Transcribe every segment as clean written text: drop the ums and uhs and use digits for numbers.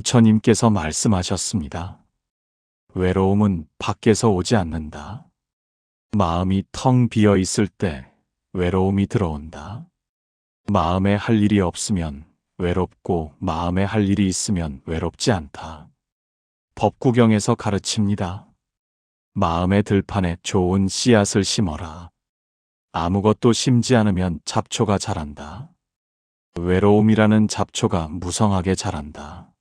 부처님께서 말씀하셨습니다. 외로움은 밖에서 오지 않는다. 마음이 텅 비어 있을 때 외로움이 들어온다. 마음에 할 일이 없으면 외롭고 마음에 할 일이 있으면 외롭지 않다. 법구경에서 가르칩니다. 마음의 들판에 좋은 씨앗을 심어라. 아무것도 심지 않으면 잡초가 자란다. 외로움이라는 잡초가 무성하게 자란다.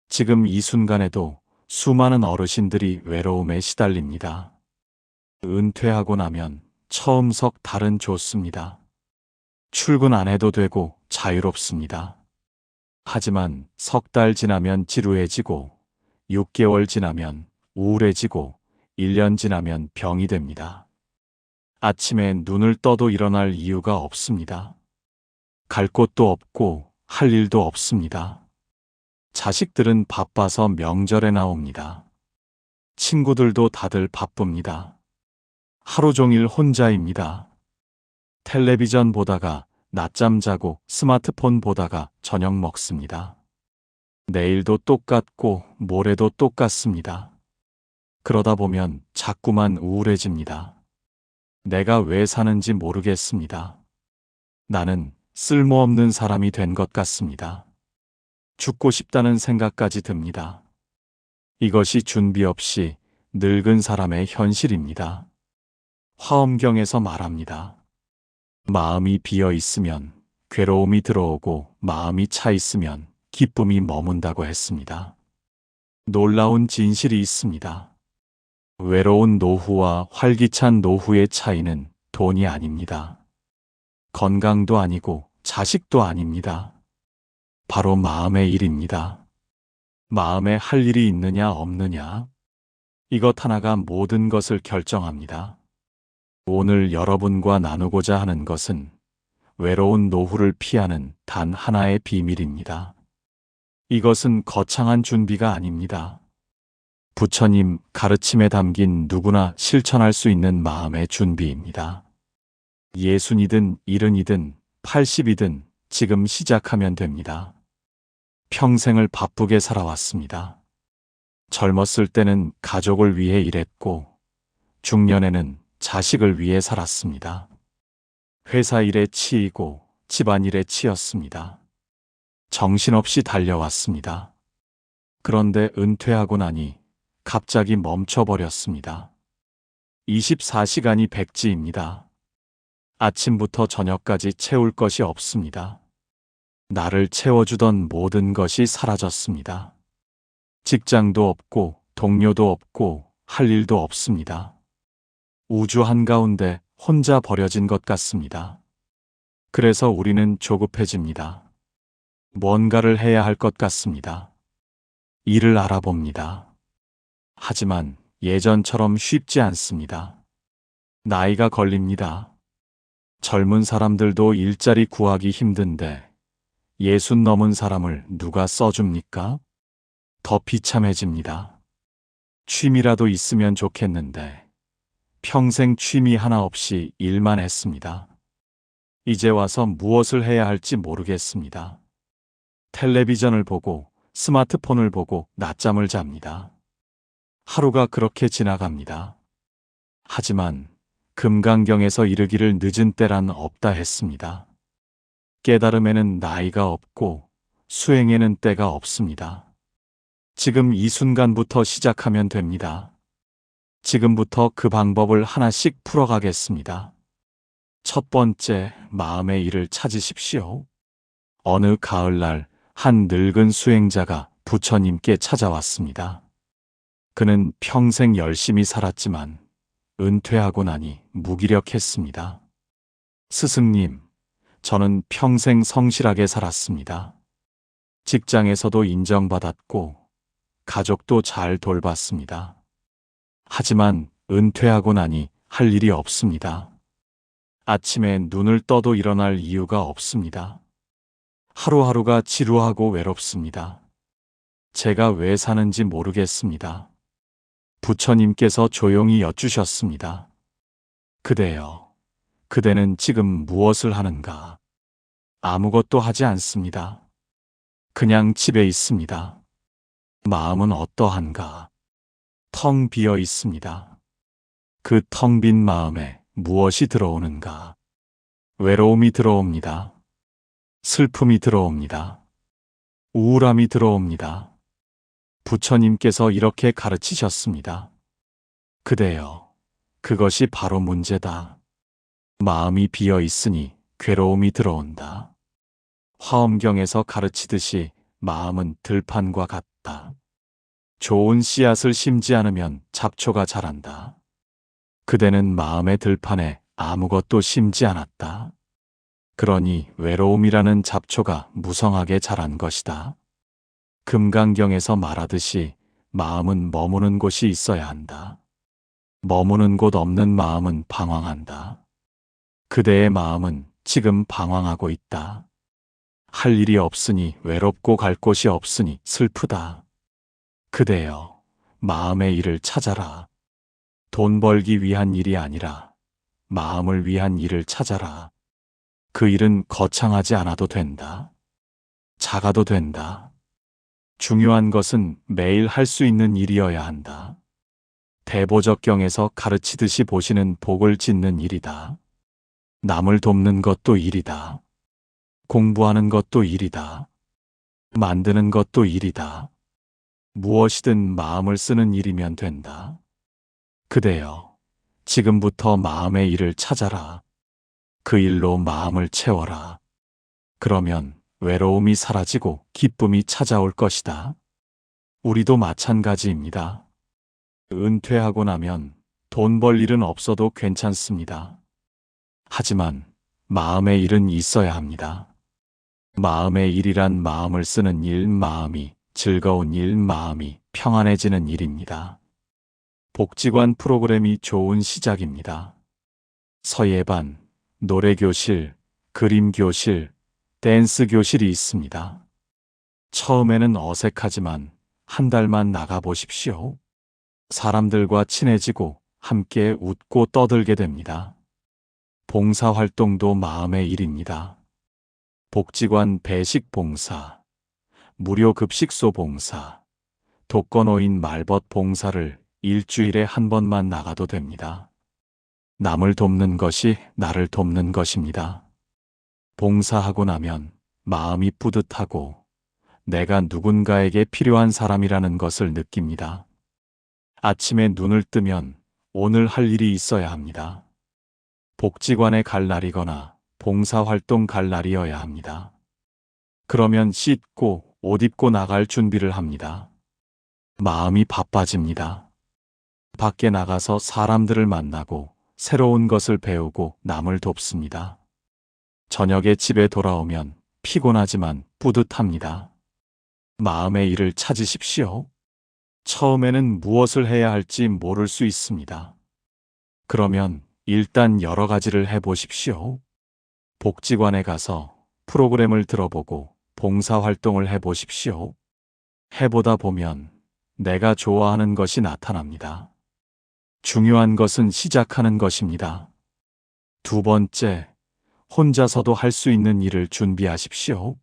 지금 이 순간에도 수많은 어르신들이 외로움에 시달립니다. 은퇴하고 나면 처음석 달은 좋습니다. 출근 안 해도 되고 자유롭습니다. 하지만 석 달 지나면 지루해지고 6개월 지나면 우울해지고 1년 지나면 병이 됩니다. 아침에 눈을 떠도 일어날 이유가 없습니다. 갈 곳도 없고 할 일도 없습니다. 자식들은 바빠서 명절에 나옵니다. 친구들도 다들 바쁩니다. 하루 종일 혼자입니다. 텔레비전 보다가 낮잠 자고 스마트폰 보다가 저녁 먹습니다. 내일도 똑같고 모레도 똑같습니다. 그러다 보면 자꾸만 우울해집니다. 내가 왜 사는지 모르겠습니다. 나는 쓸모없는 사람이 된 것 같습니다. 죽고 싶다는 생각까지 듭니다. 이것이 준비 없이 늙은 사람의 현실입니다. 화엄경에서 말합니다. 마음이 비어 있으면 괴로움이 들어오고 마음이 차 있으면 기쁨이 머문다고 했습니다. 놀라운 진실이 있습니다. 외로운 노후와 활기찬 노후의 차이는 돈이 아닙니다. 건강도 아니고 자식도 아닙니다. 바로 마음의 일입니다. 마음에 할 일이 있느냐 없느냐, 이것 하나가 모든 것을 결정합니다. 오늘 여러분과 나누고자 하는 것은 외로운 노후를 피하는 단 하나의 비밀입니다. 이것은 거창한 준비가 아닙니다. 부처님 가르침에 담긴 누구나 실천할 수 있는 마음의 준비입니다. 60이든 70이든 80이든 지금 시작하면 됩니다. 평생을 바쁘게 살아왔습니다. 젊었을 때는 가족을 위해 일했고 중년에는 자식을 위해 살았습니다. 회사 일에 치이고 집안일에 치였습니다. 정신없이 달려왔습니다. 그런데 은퇴하고 나니 갑자기 멈춰버렸습니다. 24시간이 백지입니다. 아침부터 저녁까지 채울 것이 없습니다. 나를 채워주던 모든 것이 사라졌습니다. 직장도 없고 동료도 없고 할 일도 없습니다. 우주 한가운데 혼자 버려진 것 같습니다. 그래서 우리는 조급해집니다. 뭔가를 해야 할 것 같습니다. 일을 알아봅니다. 하지만 예전처럼 쉽지 않습니다. 나이가 걸립니다. 젊은 사람들도 일자리 구하기 힘든데 60 넘은 사람을 누가 써줍니까? 더 비참해집니다. 취미라도 있으면 좋겠는데 평생 취미 하나 없이 일만 했습니다. 이제 와서 무엇을 해야 할지 모르겠습니다. 텔레비전을 보고 스마트폰을 보고 낮잠을 잡니다. 하루가 그렇게 지나갑니다. 하지만 금강경에서 이르기를 늦은 때란 없다 했습니다. 깨달음에는 나이가 없고 수행에는 때가 없습니다. 지금 이 순간부터 시작하면 됩니다. 지금부터 그 방법을 하나씩 풀어가겠습니다. 첫 번째, 마음의 일을 찾으십시오. 어느 가을날 한 늙은 수행자가 부처님께 찾아왔습니다. 그는 평생 열심히 살았지만 은퇴하고 나니 무기력했습니다. 스승님, 저는 평생 성실하게 살았습니다. 직장에서도 인정받았고 가족도 잘 돌봤습니다. 하지만 은퇴하고 나니 할 일이 없습니다. 아침에 눈을 떠도 일어날 이유가 없습니다. 하루하루가 지루하고 외롭습니다. 제가 왜 사는지 모르겠습니다. 부처님께서 조용히 여쭈셨습니다. 그대여, 그대는 지금 무엇을 하는가? 아무것도 하지 않습니다. 그냥 집에 있습니다. 마음은 어떠한가? 텅 비어 있습니다. 그 텅 빈 마음에 무엇이 들어오는가? 외로움이 들어옵니다. 슬픔이 들어옵니다. 우울함이 들어옵니다. 부처님께서 이렇게 가르치셨습니다. 그대여, 그것이 바로 문제다. 마음이 비어 있으니 괴로움이 들어온다. 화엄경에서 가르치듯이 마음은 들판과 같다. 좋은 씨앗을 심지 않으면 잡초가 자란다. 그대는 마음의 들판에 아무것도 심지 않았다. 그러니 외로움이라는 잡초가 무성하게 자란 것이다. 금강경에서 말하듯이 마음은 머무는 곳이 있어야 한다. 머무는 곳 없는 마음은 방황한다. 그대의 마음은 지금 방황하고 있다. 할 일이 없으니 외롭고 갈 곳이 없으니 슬프다. 그대여, 마음의 일을 찾아라. 돈 벌기 위한 일이 아니라 마음을 위한 일을 찾아라. 그 일은 거창하지 않아도 된다. 작아도 된다. 중요한 것은 매일 할 수 있는 일이어야 한다. 대보적경에서 가르치듯이 보시는 복을 짓는 일이다. 남을 돕는 것도 일이다. 공부하는 것도 일이다. 만드는 것도 일이다. 무엇이든 마음을 쓰는 일이면 된다. 그대여, 지금부터 마음의 일을 찾아라. 그 일로 마음을 채워라. 그러면 외로움이 사라지고 기쁨이 찾아올 것이다. 우리도 마찬가지입니다. 은퇴하고 나면 돈 벌 일은 없어도 괜찮습니다. 하지만 마음의 일은 있어야 합니다. 마음의 일이란 마음을 쓰는 일, 마음이 즐거운 일, 마음이 평안해지는 일입니다. 복지관 프로그램이 좋은 시작입니다. 서예반, 노래교실, 그림교실, 댄스교실이 있습니다. 처음에는 어색하지만 한 달만 나가보십시오. 사람들과 친해지고 함께 웃고 떠들게 됩니다. 봉사활동도 마음의 일입니다. 복지관 배식 봉사, 무료 급식소 봉사, 독거노인 말벗 봉사를 일주일에 한 번만 나가도 됩니다. 남을 돕는 것이 나를 돕는 것입니다. 봉사하고 나면 마음이 뿌듯하고 내가 누군가에게 필요한 사람이라는 것을 느낍니다. 아침에 눈을 뜨면 오늘 할 일이 있어야 합니다. 복지관에 갈 날이거나 봉사활동 갈 날이어야 합니다. 그러면 씻고 옷 입고 나갈 준비를 합니다. 마음이 바빠집니다. 밖에 나가서 사람들을 만나고 새로운 것을 배우고 남을 돕습니다. 저녁에 집에 돌아오면 피곤하지만 뿌듯합니다. 마음의 일을 찾으십시오. 처음에는 무엇을 해야 할지 모를 수 있습니다. 그러면 일단 여러 가지를 해보십시오. 복지관에 가서 프로그램을 들어보고 봉사활동을 해보십시오. 해보다 보면 내가 좋아하는 것이 나타납니다. 중요한 것은 시작하는 것입니다. 두 번째, 혼자서도 할 수 있는 일을 준비하십시오.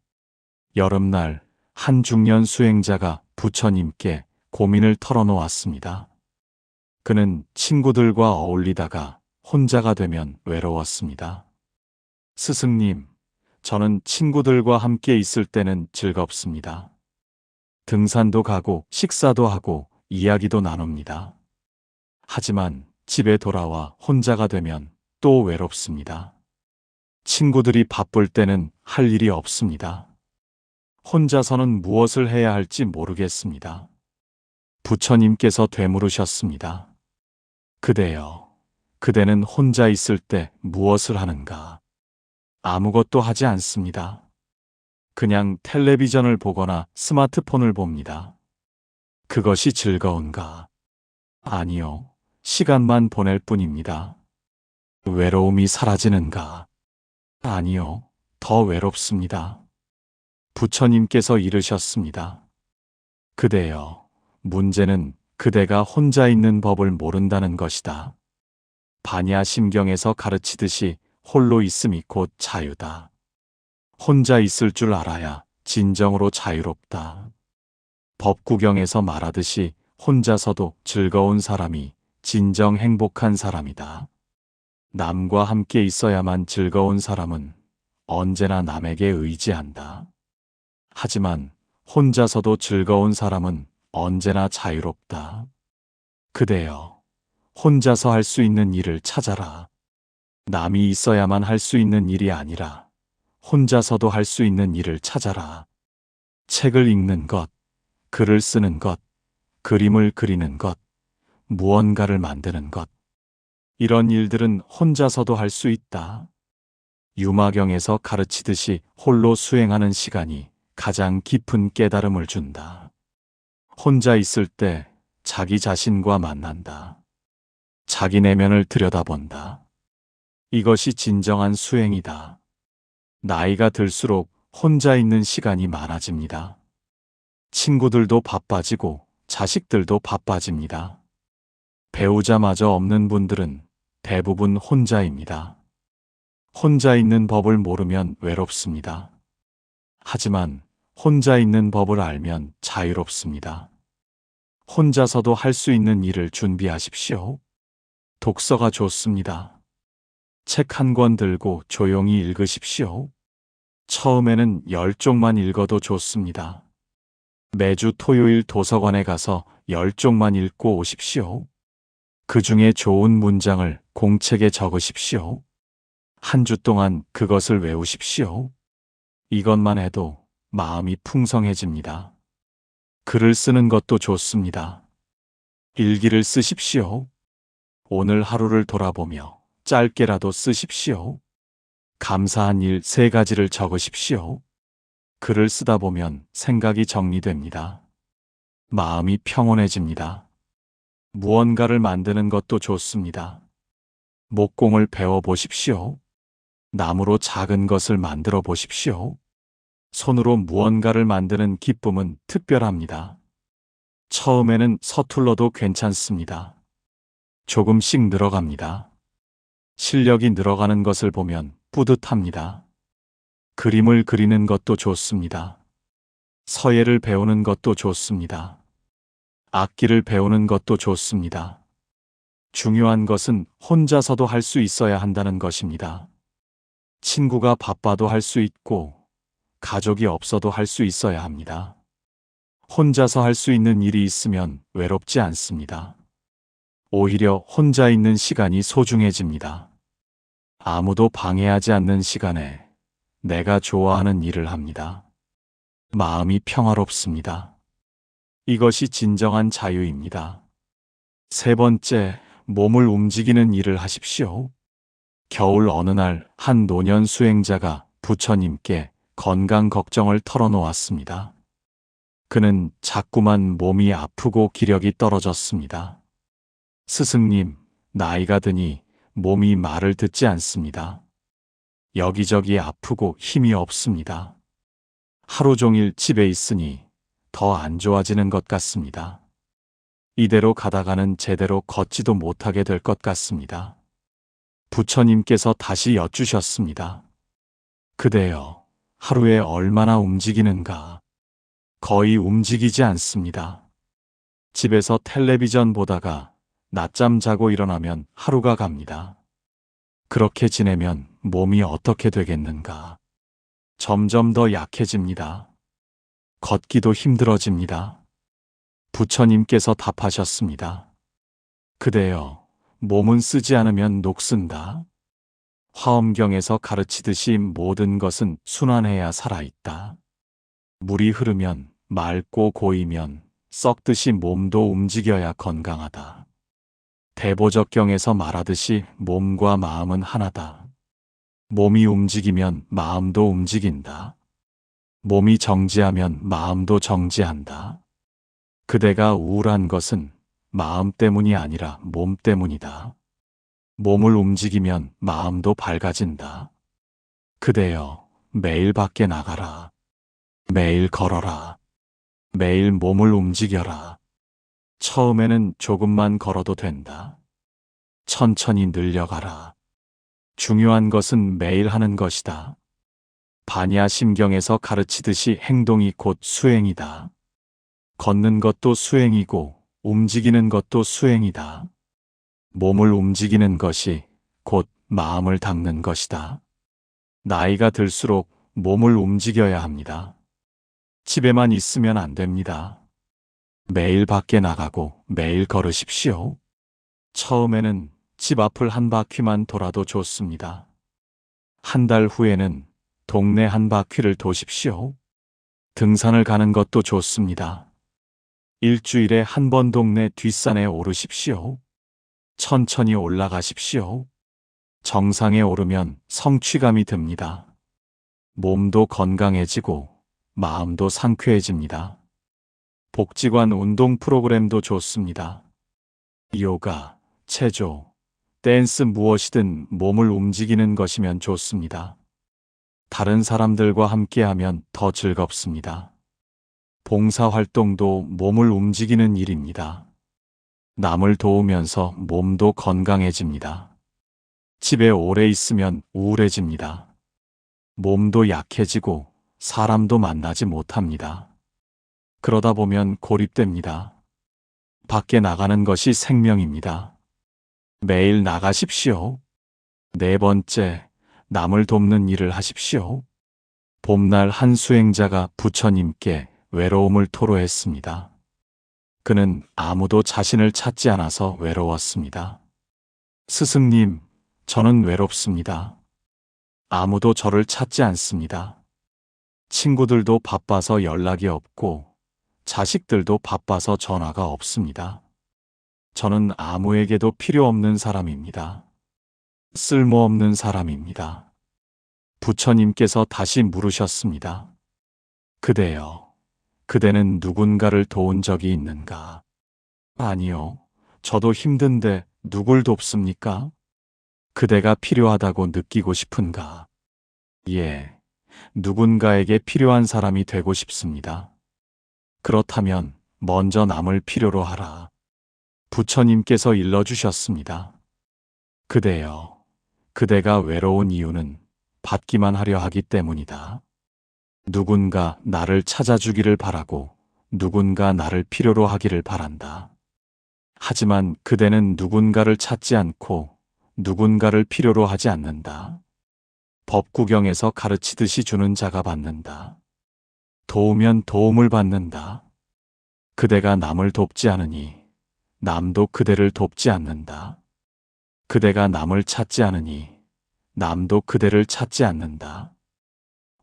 여름날 한 중년 수행자가 부처님께 고민을 털어놓았습니다. 그는 친구들과 어울리다가 혼자가 되면 외로웠습니다. 스승님, 저는 친구들과 함께 있을 때는 즐겁습니다. 등산도 가고 식사도 하고 이야기도 나눕니다. 하지만 집에 돌아와 혼자가 되면 또 외롭습니다. 친구들이 바쁠 때는 할 일이 없습니다. 혼자서는 무엇을 해야 할지 모르겠습니다. 부처님께서 되물으셨습니다. 그대여, 그대는 혼자 있을 때 무엇을 하는가? 아무것도 하지 않습니다. 그냥 텔레비전을 보거나 스마트폰을 봅니다. 그것이 즐거운가? 아니요, 시간만 보낼 뿐입니다. 외로움이 사라지는가? 아니요, 더 외롭습니다. 부처님께서 이르셨습니다. 그대여, 문제는 그대가 혼자 있는 법을 모른다는 것이다. 반야심경에서 가르치듯이 홀로 있음이 곧 자유다. 혼자 있을 줄 알아야 진정으로 자유롭다. 법구경에서 말하듯이 혼자서도 즐거운 사람이 진정 행복한 사람이다. 남과 함께 있어야만 즐거운 사람은 언제나 남에게 의지한다. 하지만 혼자서도 즐거운 사람은 언제나 자유롭다. 그대여, 혼자서 할 수 있는 일을 찾아라. 남이 있어야만 할 수 있는 일이 아니라 혼자서도 할 수 있는 일을 찾아라. 책을 읽는 것, 글을 쓰는 것, 그림을 그리는 것, 무언가를 만드는 것. 이런 일들은 혼자서도 할 수 있다. 유마경에서 가르치듯이 홀로 수행하는 시간이 가장 깊은 깨달음을 준다. 혼자 있을 때 자기 자신과 만난다. 자기 내면을 들여다본다. 이것이 진정한 수행이다. 나이가 들수록 혼자 있는 시간이 많아집니다. 친구들도 바빠지고 자식들도 바빠집니다. 배우자마저 없는 분들은 대부분 혼자입니다. 혼자 있는 법을 모르면 외롭습니다. 하지만 혼자 있는 법을 알면 자유롭습니다. 혼자서도 할 수 있는 일을 준비하십시오. 독서가 좋습니다. 책 한 권 들고 조용히 읽으십시오. 처음에는 10쪽만 읽어도 좋습니다. 매주 토요일 도서관에 가서 10쪽만 읽고 오십시오. 그 중에 좋은 문장을 공책에 적으십시오. 한 주 동안 그것을 외우십시오. 이것만 해도 마음이 풍성해집니다. 글을 쓰는 것도 좋습니다. 일기를 쓰십시오. 오늘 하루를 돌아보며 짧게라도 쓰십시오. 감사한 일 3가지를 적으십시오. 글을 쓰다 보면 생각이 정리됩니다. 마음이 평온해집니다. 무언가를 만드는 것도 좋습니다. 목공을 배워보십시오. 나무로 작은 것을 만들어 보십시오. 손으로 무언가를 만드는 기쁨은 특별합니다. 처음에는 서툴러도 괜찮습니다. 조금씩 늘어갑니다. 실력이 늘어가는 것을 보면 뿌듯합니다. 그림을 그리는 것도 좋습니다. 서예를 배우는 것도 좋습니다. 악기를 배우는 것도 좋습니다. 중요한 것은 혼자서도 할 수 있어야 한다는 것입니다. 친구가 바빠도 할 수 있고 가족이 없어도 할 수 있어야 합니다. 혼자서 할 수 있는 일이 있으면 외롭지 않습니다. 오히려 혼자 있는 시간이 소중해집니다. 아무도 방해하지 않는 시간에 내가 좋아하는 일을 합니다. 마음이 평화롭습니다. 이것이 진정한 자유입니다. 3번째, 몸을 움직이는 일을 하십시오. 겨울 어느 날 한 노년 수행자가 부처님께 건강 걱정을 털어놓았습니다. 그는 자꾸만 몸이 아프고 기력이 떨어졌습니다. 스승님, 나이가 드니 몸이 말을 듣지 않습니다. 여기저기 아프고 힘이 없습니다. 하루 종일 집에 있으니 더 안 좋아지는 것 같습니다. 이대로 가다가는 제대로 걷지도 못하게 될 것 같습니다. 부처님께서 다시 여쭈셨습니다. 그대여, 하루에 얼마나 움직이는가? 거의 움직이지 않습니다. 집에서 텔레비전 보다가 낮잠 자고 일어나면 하루가 갑니다. 그렇게 지내면 몸이 어떻게 되겠는가? 점점 더 약해집니다. 걷기도 힘들어집니다. 부처님께서 답하셨습니다. 그대여, 몸은 쓰지 않으면 녹슨다. 화엄경에서 가르치듯이 모든 것은 순환해야 살아있다. 물이 흐르면, 맑고 고이면 썩듯이 몸도 움직여야 건강하다. 대보적경에서 말하듯이 몸과 마음은 하나다. 몸이 움직이면 마음도 움직인다. 몸이 정지하면 마음도 정지한다. 그대가 우울한 것은 마음 때문이 아니라 몸 때문이다. 몸을 움직이면 마음도 밝아진다. 그대여, 매일 밖에 나가라. 매일 걸어라. 매일 몸을 움직여라. 처음에는 조금만 걸어도 된다. 천천히 늘려가라. 중요한 것은 매일 하는 것이다. 반야심경에서 가르치듯이 행동이 곧 수행이다. 걷는 것도 수행이고 움직이는 것도 수행이다. 몸을 움직이는 것이 곧 마음을 닦는 것이다. 나이가 들수록 몸을 움직여야 합니다. 집에만 있으면 안 됩니다. 매일 밖에 나가고 매일 걸으십시오. 처음에는 집 앞을 한 바퀴만 돌아도 좋습니다. 한 달 후에는 동네 한 바퀴를 도십시오. 등산을 가는 것도 좋습니다. 일주일에 한 번 동네 뒷산에 오르십시오. 천천히 올라가십시오. 정상에 오르면 성취감이 듭니다. 몸도 건강해지고 마음도 상쾌해집니다. 복지관 운동 프로그램도 좋습니다. 요가, 체조, 댄스 무엇이든 몸을 움직이는 것이면 좋습니다. 다른 사람들과 함께하면 더 즐겁습니다. 봉사활동도 몸을 움직이는 일입니다. 남을 도우면서 몸도 건강해집니다. 집에 오래 있으면 우울해집니다. 몸도 약해지고 사람도 만나지 못합니다. 그러다 보면 고립됩니다. 밖에 나가는 것이 생명입니다. 매일 나가십시오. 네 번째, 남을 돕는 일을 하십시오. 봄날 한 수행자가 부처님께 외로움을 토로했습니다. 그는 아무도 자신을 찾지 않아서 외로웠습니다. 스승님, 저는 외롭습니다. 아무도 저를 찾지 않습니다. 친구들도 바빠서 연락이 없고 자식들도 바빠서 전화가 없습니다. 저는 아무에게도 필요 없는 사람입니다. 쓸모없는 사람입니다. 부처님께서 다시 물으셨습니다. 그대여, 그대는 누군가를 도운 적이 있는가? 아니요, 저도 힘든데 누굴 돕습니까? 그대가 필요하다고 느끼고 싶은가? 예, 누군가에게 필요한 사람이 되고 싶습니다. 그렇다면 먼저 남을 필요로 하라. 부처님께서 일러주셨습니다. 그대여, 그대가 외로운 이유는 받기만 하려 하기 때문이다. 누군가 나를 찾아주기를 바라고 누군가 나를 필요로 하기를 바란다. 하지만 그대는 누군가를 찾지 않고 누군가를 필요로 하지 않는다. 법구경에서 가르치듯이 주는 자가 받는다. 도우면 도움을 받는다. 그대가 남을 돕지 않으니 남도 그대를 돕지 않는다. 그대가 남을 찾지 않으니 남도 그대를 찾지 않는다.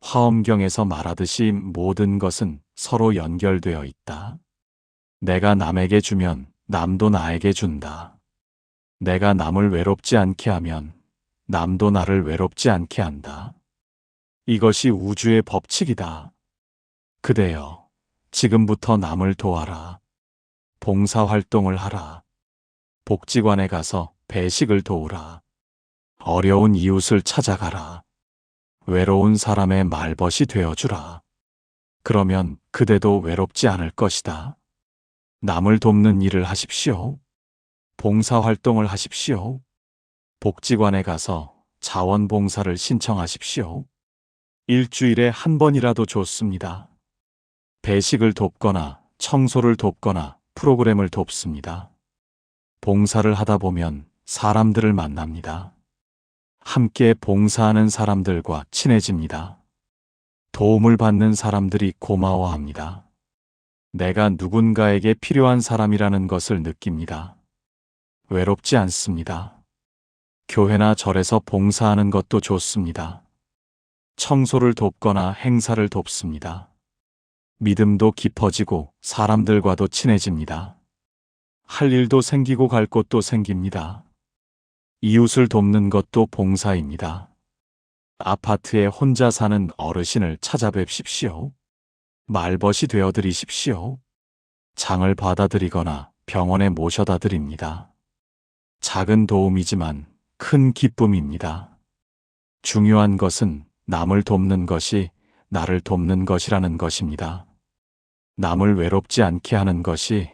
화엄경에서 말하듯이 모든 것은 서로 연결되어 있다. 내가 남에게 주면 남도 나에게 준다. 내가 남을 외롭지 않게 하면 남도 나를 외롭지 않게 한다. 이것이 우주의 법칙이다. 그대여, 지금부터 남을 도와라. 봉사활동을 하라. 복지관에 가서 배식을 도우라. 어려운 이웃을 찾아가라. 외로운 사람의 말벗이 되어주라. 그러면 그대도 외롭지 않을 것이다. 남을 돕는 일을 하십시오. 봉사활동을 하십시오. 복지관에 가서 자원봉사를 신청하십시오. 일주일에 한 번이라도 좋습니다. 배식을 돕거나 청소를 돕거나 프로그램을 돕습니다. 봉사를 하다 보면 사람들을 만납니다. 함께 봉사하는 사람들과 친해집니다. 도움을 받는 사람들이 고마워합니다. 내가 누군가에게 필요한 사람이라는 것을 느낍니다. 외롭지 않습니다. 교회나 절에서 봉사하는 것도 좋습니다. 청소를 돕거나 행사를 돕습니다. 믿음도 깊어지고 사람들과도 친해집니다. 할 일도 생기고 갈 곳도 생깁니다. 이웃을 돕는 것도 봉사입니다. 아파트에 혼자 사는 어르신을 찾아뵙십시오. 말벗이 되어드리십시오. 장을 받아들이거나 병원에 모셔다 드립니다. 작은 도움이지만 큰 기쁨입니다. 중요한 것은 남을 돕는 것이 나를 돕는 것이라는 것입니다. 남을 외롭지 않게 하는 것이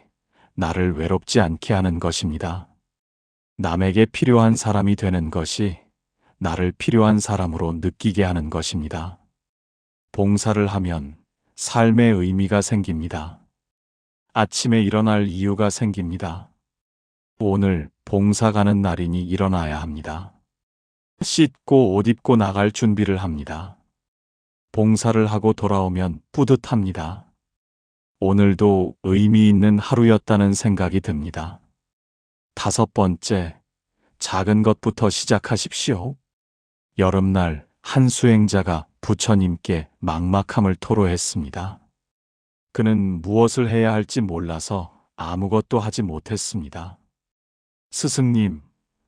나를 외롭지 않게 하는 것입니다. 남에게 필요한 사람이 되는 것이 나를 필요한 사람으로 느끼게 하는 것입니다. 봉사를 하면 삶의 의미가 생깁니다. 아침에 일어날 이유가 생깁니다. 오늘 봉사 가는 날이니 일어나야 합니다. 씻고 옷 입고 나갈 준비를 합니다. 봉사를 하고 돌아오면 뿌듯합니다. 오늘도 의미 있는 하루였다는 생각이 듭니다. 5번째, 작은 것부터 시작하십시오. 여름날 한 수행자가 부처님께 막막함을 토로했습니다. 그는 무엇을 해야 할지 몰라서 아무것도 하지 못했습니다. 스승님,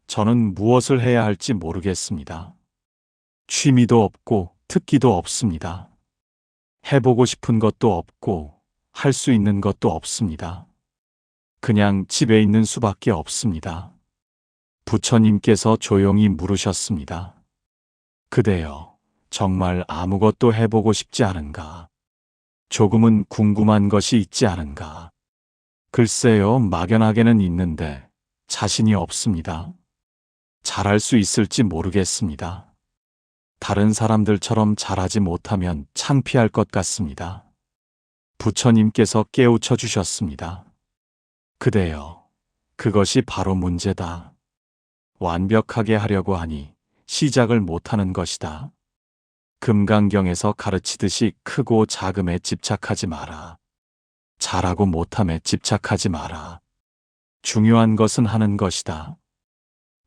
저는 무엇을 해야 할지 모르겠습니다. 취미도 없고 특기도 없습니다. 해보고 싶은 것도 없고 할 수 있는 것도 없습니다. 그냥 집에 있는 수밖에 없습니다. 부처님께서 조용히 물으셨습니다. 그대여, 정말 아무것도 해보고 싶지 않은가? 조금은 궁금한 것이 있지 않은가? 글쎄요, 막연하게는 있는데 자신이 없습니다. 잘할 수 있을지 모르겠습니다. 다른 사람들처럼 잘하지 못하면 창피할 것 같습니다. 부처님께서 깨우쳐 주셨습니다. 그대여, 그것이 바로 문제다. 완벽하게 하려고 하니 시작을 못하는 것이다. 금강경에서 가르치듯이 크고 작음에 집착하지 마라. 잘하고 못함에 집착하지 마라. 중요한 것은 하는 것이다.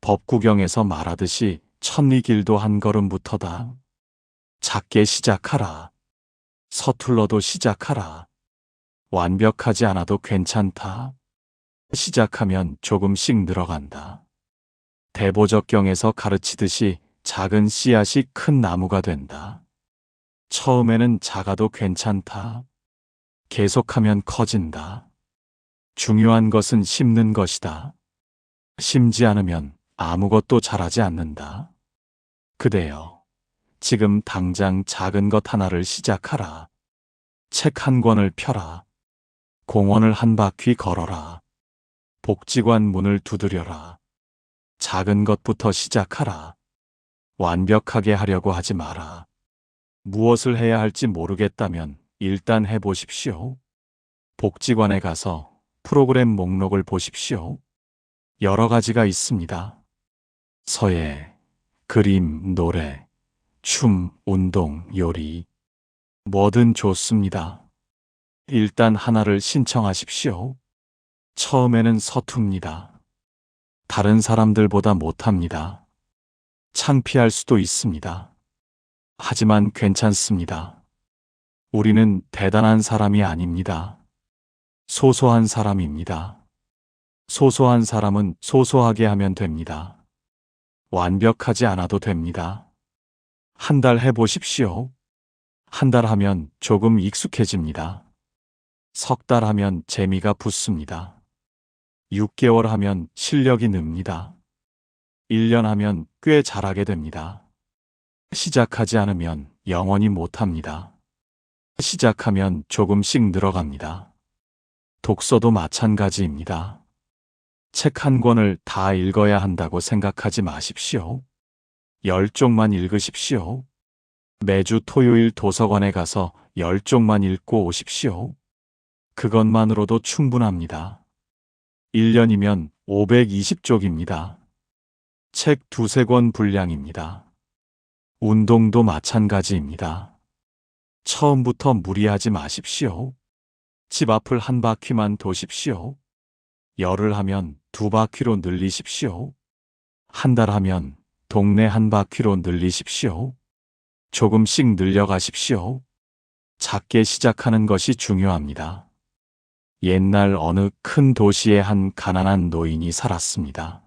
법구경에서 말하듯이 천리길도 한 걸음부터다. 작게 시작하라. 서툴러도 시작하라. 완벽하지 않아도 괜찮다. 시작하면 조금씩 늘어간다. 대보적경에서 가르치듯이 작은 씨앗이 큰 나무가 된다. 처음에는 작아도 괜찮다. 계속하면 커진다. 중요한 것은 심는 것이다. 심지 않으면 아무것도 자라지 않는다. 그대여, 지금 당장 작은 것 하나를 시작하라. 책 한 권을 펴라. 공원을 한 바퀴 걸어라. 복지관 문을 두드려라. 작은 것부터 시작하라. 완벽하게 하려고 하지 마라. 무엇을 해야 할지 모르겠다면 일단 해보십시오. 복지관에 가서 프로그램 목록을 보십시오. 여러 가지가 있습니다. 서예, 그림, 노래, 춤, 운동, 요리, 뭐든 좋습니다. 일단 하나를 신청하십시오. 처음에는 서툽니다. 다른 사람들보다 못합니다. 창피할 수도 있습니다. 하지만 괜찮습니다. 우리는 대단한 사람이 아닙니다. 소소한 사람입니다. 소소한 사람은 소소하게 하면 됩니다. 완벽하지 않아도 됩니다. 한 달 해보십시오. 한 달 하면 조금 익숙해집니다. 3달 하면 재미가 붙습니다. 6개월 하면 실력이 늡니다. 1년 하면 꽤 잘하게 됩니다. 시작하지 않으면 영원히 못합니다. 시작하면 조금씩 늘어갑니다. 독서도 마찬가지입니다. 책 한 권을 다 읽어야 한다고 생각하지 마십시오. 10쪽만 읽으십시오. 매주 토요일 도서관에 가서 10쪽만 읽고 오십시오. 그것만으로도 충분합니다. 1년이면 520쪽입니다. 책 2~3권 분량입니다. 운동도 마찬가지입니다. 처음부터 무리하지 마십시오. 집 앞을 한 바퀴만 도십시오. 열흘 하면 2바퀴로 늘리십시오. 한 달 하면 동네 한 바퀴로 늘리십시오. 조금씩 늘려가십시오. 작게 시작하는 것이 중요합니다. 옛날 어느 큰 도시에 한 가난한 노인이 살았습니다.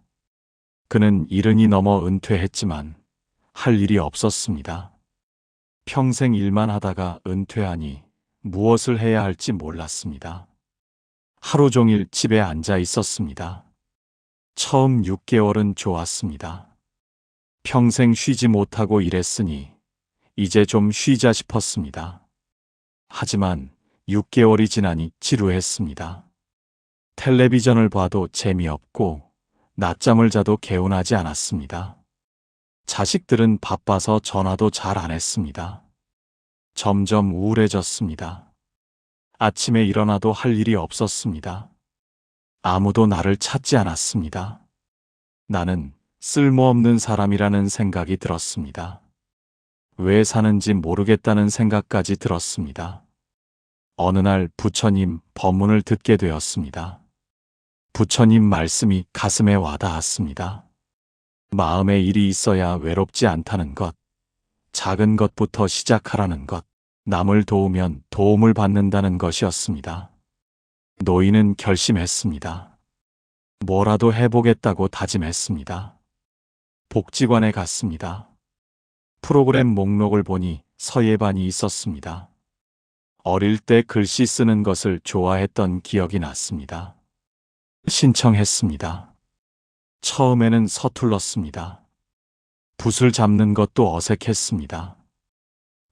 그는 70이 넘어 은퇴했지만 할 일이 없었습니다. 평생 일만 하다가 은퇴하니 무엇을 해야 할지 몰랐습니다. 하루 종일 집에 앉아 있었습니다. 처음 6개월은 좋았습니다. 평생 쉬지 못하고 일했으니 이제 좀 쉬자 싶었습니다. 하지만 6개월이 지나니 지루했습니다. 텔레비전을 봐도 재미없고 낮잠을 자도 개운하지 않았습니다. 자식들은 바빠서 전화도 잘 안 했습니다. 점점 우울해졌습니다. 아침에 일어나도 할 일이 없었습니다. 아무도 나를 찾지 않았습니다. 나는 쓸모없는 사람이라는 생각이 들었습니다. 왜 사는지 모르겠다는 생각까지 들었습니다. 어느 날 부처님 법문을 듣게 되었습니다. 부처님 말씀이 가슴에 와닿았습니다. 마음에 일이 있어야 외롭지 않다는 것, 작은 것부터 시작하라는 것, 남을 도우면 도움을 받는다는 것이었습니다. 노인은 결심했습니다. 뭐라도 해보겠다고 다짐했습니다. 복지관에 갔습니다. 프로그램 목록을 보니 서예반이 있었습니다. 어릴 때 글씨 쓰는 것을 좋아했던 기억이 났습니다. 신청했습니다. 처음에는 서툴렀습니다. 붓을 잡는 것도 어색했습니다.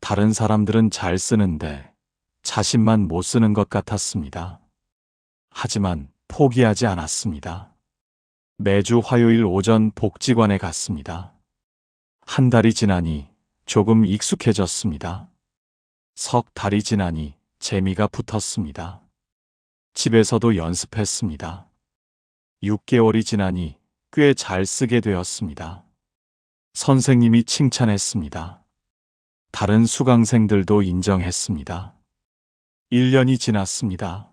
다른 사람들은 잘 쓰는데 자신만 못 쓰는 것 같았습니다. 하지만 포기하지 않았습니다. 매주 화요일 오전 복지관에 갔습니다. 한 달이 지나니 조금 익숙해졌습니다. 석 달이 지나니 재미가 붙었습니다. 집에서도 연습했습니다. 6개월이 지나니 꽤 잘 쓰게 되었습니다. 선생님이 칭찬했습니다. 다른 수강생들도 인정했습니다. 1년이 지났습니다.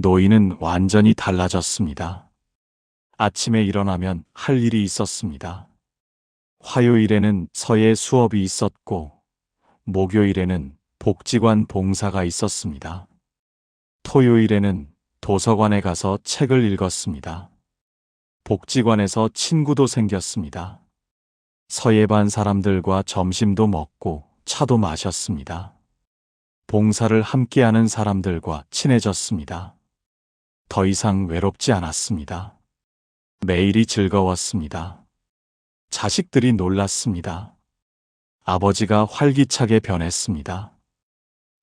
노인은 완전히 달라졌습니다. 아침에 일어나면 할 일이 있었습니다. 화요일에는 서예 수업이 있었고, 목요일에는 복지관 봉사가 있었습니다. 토요일에는 도서관에 가서 책을 읽었습니다. 복지관에서 친구도 생겼습니다. 서예반 사람들과 점심도 먹고 차도 마셨습니다. 봉사를 함께하는 사람들과 친해졌습니다. 더 이상 외롭지 않았습니다. 매일이 즐거웠습니다. 자식들이 놀랐습니다. 아버지가 활기차게 변했습니다.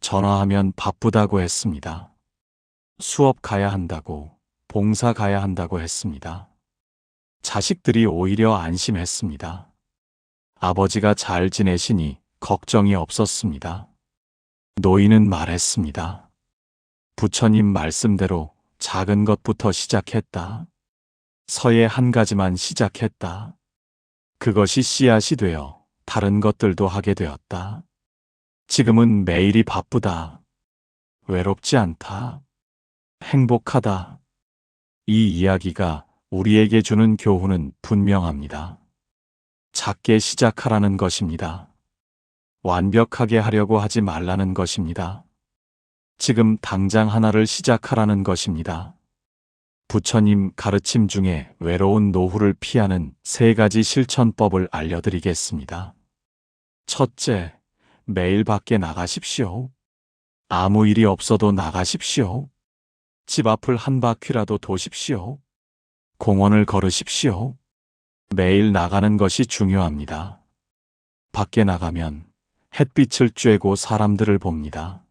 전화하면 바쁘다고 했습니다. 수업 가야 한다고, 봉사 가야 한다고 했습니다. 자식들이 오히려 안심했습니다. 아버지가 잘 지내시니 걱정이 없었습니다. 노인은 말했습니다. 부처님 말씀대로 작은 것부터 시작했다. 서예 한 가지만 시작했다. 그것이 씨앗이 되어 다른 것들도 하게 되었다. 지금은 매일이 바쁘다. 외롭지 않다. 행복하다. 이 이야기가 우리에게 주는 교훈은 분명합니다. 작게 시작하라는 것입니다. 완벽하게 하려고 하지 말라는 것입니다. 지금 당장 하나를 시작하라는 것입니다. 부처님 가르침 중에 외로운 노후를 피하는 3가지 실천법을 알려드리겠습니다. 첫째, 매일 밖에 나가십시오. 아무 일이 없어도 나가십시오. 집 앞을 한 바퀴라도 도십시오. 공원을 걸으십시오. 매일 나가는 것이 중요합니다. 밖에 나가면 햇빛을 쬐고 사람들을 봅니다.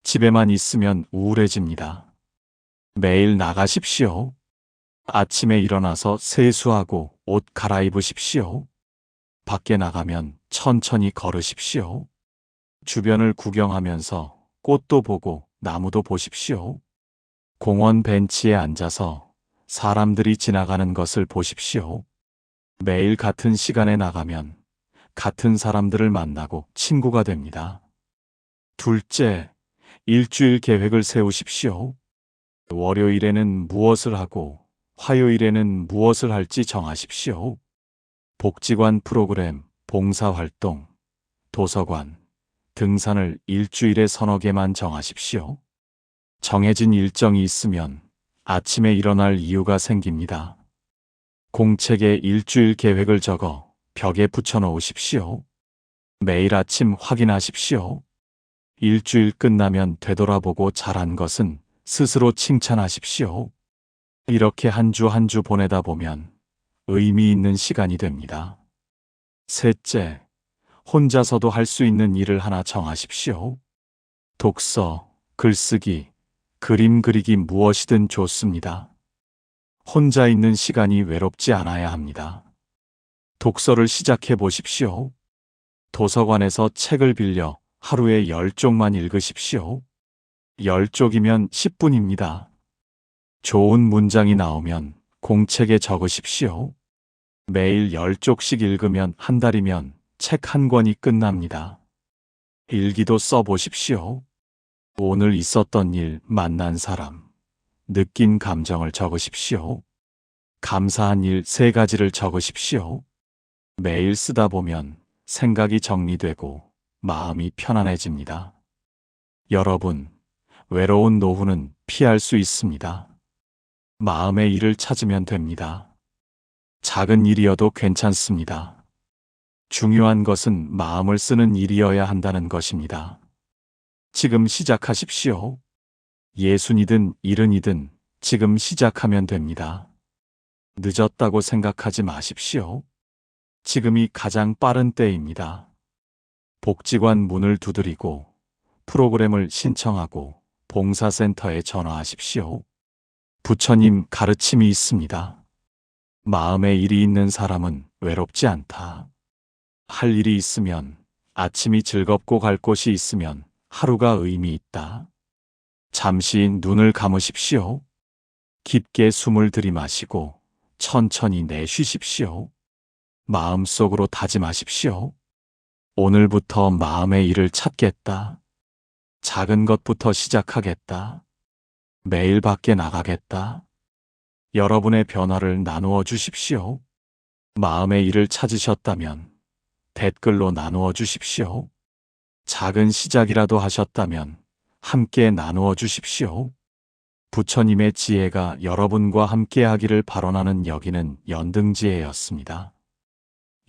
집에만 있으면 우울해집니다. 매일 나가십시오. 아침에 일어나서 세수하고 옷 갈아입으십시오. 밖에 나가면 천천히 걸으십시오. 주변을 구경하면서 꽃도 보고 나무도 보십시오. 공원 벤치에 앉아서 사람들이 지나가는 것을 보십시오. 매일 같은 시간에 나가면 같은 사람들을 만나고 친구가 됩니다. 둘째, 일주일 계획을 세우십시오. 월요일에는 무엇을 하고 화요일에는 무엇을 할지 정하십시오. 복지관 프로그램, 봉사활동, 도서관, 등산을 일주일에 3-4개만 정하십시오. 정해진 일정이 있으면 아침에 일어날 이유가 생깁니다. 공책에 일주일 계획을 적어 벽에 붙여 놓으십시오. 매일 아침 확인하십시오. 일주일 끝나면 되돌아보고 잘한 것은 스스로 칭찬하십시오. 이렇게 한 주 한 주 보내다 보면 의미 있는 시간이 됩니다. 셋째, 혼자서도 할 수 있는 일을 하나 정하십시오. 독서, 글쓰기, 그림 그리기 무엇이든 좋습니다. 혼자 있는 시간이 외롭지 않아야 합니다. 독서를 시작해 보십시오. 도서관에서 책을 빌려 하루에 10쪽만 읽으십시오. 10쪽이면 10분입니다. 좋은 문장이 나오면 공책에 적으십시오. 매일 10쪽씩 읽으면 한 달이면 책 한 권이 끝납니다. 일기도 써보십시오. 오늘 있었던 일, 만난 사람, 느낀 감정을 적으십시오. 감사한 일 3가지를 적으십시오. 매일 쓰다 보면 생각이 정리되고 마음이 편안해집니다. 여러분, 외로운 노후는 피할 수 있습니다. 마음의 일을 찾으면 됩니다. 작은 일이어도 괜찮습니다. 중요한 것은 마음을 쓰는 일이어야 한다는 것입니다. 지금 시작하십시오. 60이든 70이든 지금 시작하면 됩니다. 늦었다고 생각하지 마십시오. 지금이 가장 빠른 때입니다. 복지관 문을 두드리고 프로그램을 신청하고 봉사센터에 전화하십시오. 부처님 가르침이 있습니다. 마음에 일이 있는 사람은 외롭지 않다. 할 일이 있으면, 아침이 즐겁고 갈 곳이 있으면 하루가 의미 있다. 잠시 눈을 감으십시오. 깊게 숨을 들이마시고 천천히 내쉬십시오. 마음속으로 다짐하십시오. 오늘부터 마음의 일을 찾겠다. 작은 것부터 시작하겠다. 매일 밖에 나가겠다. 여러분의 변화를 나누어 주십시오. 마음의 일을 찾으셨다면 댓글로 나누어 주십시오. 작은 시작이라도 하셨다면 함께 나누어 주십시오. 부처님의 지혜가 여러분과 함께 하기를 발언하는 여기는 연등지혜였습니다.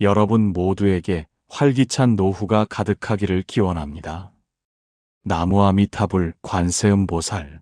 여러분 모두에게 활기찬 노후가 가득하기를 기원합니다. 나무아미타불 관세음보살